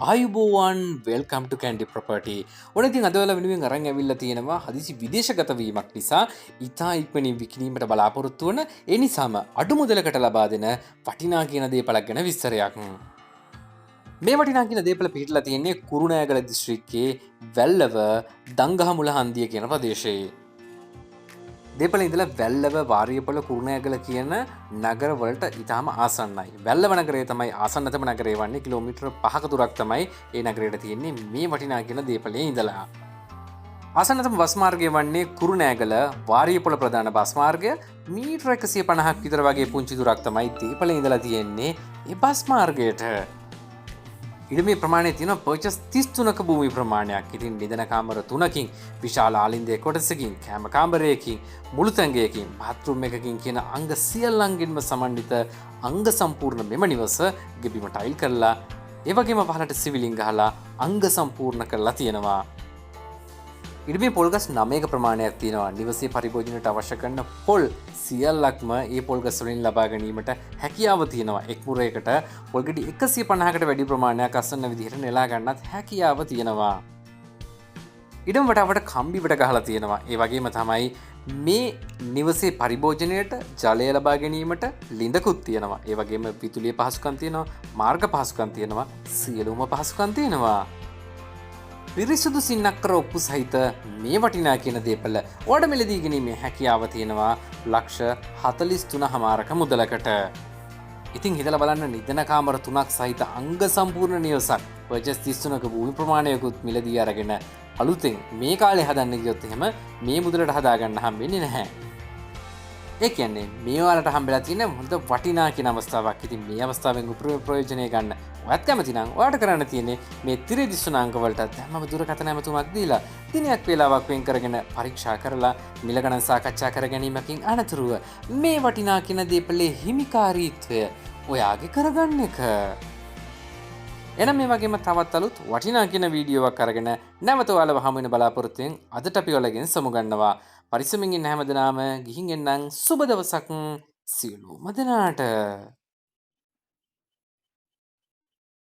ආයුබෝවන් වෙල්කම් ටු කැන්ඩි ප්‍රපර්ටි. ඔන්න ඉතින් අද වෙලාව වෙනුවෙන් අරන් ඇවිල්ලා තියෙනවා හදිසි විදේශගත වීමක් නිසා ඉතා ඉක්මනින් විකිණීමට බලාපොරොත්තු වන ඒ නිසාම අඩු මුදලකට ලබා දෙන වටිනා කියන දේපලක් ගැන විස්තරයක්. මේ වටිනා කියන දේපල පිහිටලා තියෙන්නේ කුරුණෑගල දිස්ත්‍රික්කයේ වැල්ලව දංගහමුල හන්දිය කියන ප්‍රදේශයේ. දේපල ඉඳලා වැල්ලව වාරියපොළ කුරුණෑගල කියන නගරවලට ඉතාම ආසන්නයි. වැල්ලව නගරය තමයි ආසන්නතම නගරය වන්නේ. කිලෝමීටර් 5ක දුරක් තමයි ඒ නගරයට තියෙන්නේ මේ වටිනා කියන දේපලේ ඉඳලා. ආසන්නතම බස් මාර්ගය වන්නේ කුරුණෑගල වාරියපොළ ප්‍රධාන බස් මාර්ගය. මීටර 150ක් විතර වගේ පුංචි දුරක් තමයි දේපලේ ඉඳලා තියෙන්නේ ඒ බස් මාර්ගයට. ඉඩමේ ප්‍රමාණය තියෙන පර්චස් 33ක භූමි ප්‍රමාණයක්. ඉතින් නිදන කාමර 3කින් විශාල ආලින්දයේ කොටසකින් කැම කාමරයකින් මුළු තැඟයකින් බාත්රූම් එකකින් කියන අංග සියල්ලංගෙන්ම සමන්විත අංග සම්පූර්ණ මෙම නිවස ගෙබිම ටයිල් කරලා ඒ වගේම පහළට සිවිලින් ගහලා අංග සම්පූර්ණ කරලා තියෙනවා. ඉඩමේ පොල්ගස් 9ක ප්‍රමාණයක් තියෙනවා. නිවසේ පරිභෝජනයට අවශ්‍ය කරන පොල් සියල්ලක්ම ඒ පොල්ගස් වලින් ලබා ගැනීමට හැකියාව තියෙනවා. එක් මුරයකට පොල්ගෙඩි 150කට වැඩි ප්‍රමාණයක් අසන්න විදිහට නෙලා ගන්නත් හැකියාව තියෙනවා. ඉඩම වටාවට කම්බි වැඩ ගහලා තියෙනවා. ඒ වගේම තමයි මේ නිවසේ පරිභෝජනයට ජලය ලබා ගැනීමට ලිඳකුත් තියෙනවා. ඒ වගේම විදුලිය පහසුකම් තියෙනවා, මාර්ග පහසුකම් තියෙනවා, සියලුම පහසුකම් තියෙනවා. පිරිසුදු සින්නක්කර ඔප්පු සහිත මේ වටිනා කියන දේපල ඕඩ මිලදී ගැනීමේ හැකියාව තියෙනවා ලක්ෂ 43.5ක මුදලකට. ඉතින් හිතලා බලන්න නිදන කාමර 3ක් සහිත අංග සම්පූර්ණ නිවසක් පර්චස් 33ක භූමි ප්‍රමාණයකුත් මිලදී අරගෙන අලුතෙන් මේ කාලේ හදන්න ගියොත් එහෙම මේ මුදලට හදාගන්න හම්බෙන්නේ නැහැ. ඒ කියන්නේ මේ වලට හම්බෙලා තියෙන හොඳ වටිනා කියන අවස්ථාවක්. ඉතින් මේ අවස්ථාවෙන් ප්‍රයෝජනය ගන්න ඔයත් කැමති නම් ඔයාලට කරන්න තියෙන්නේ මේ තිරේ දිස්වන අංක වලට දැම්මම දුරකථන ඇමතුමක් දීලා දිනයක් වේලාවක් වෙන් කරගෙන පරීක්ෂා කරලා මිල ගණන් සාකච්ඡා කර ගැනීමකින් අනතුරුව මේ වටිනා කියන දේපලේ හිමිකාරීත්වය ඔයාගේ කරගන්න එක. එනම් මේ වගේම තවත් අලුත් වටිනා කියන වීඩියෝවක් අරගෙන නැවත ඔයාලව හමු වෙන බලාපොරොත්තුෙන් අදට අපි ඔයාලගෙන් සමුගන්නවා. පරිස්සමින් ඉන්න හැමදෙනාම ගිහින් එන්නම් සුබ දවසක් සියලුම දෙනාට.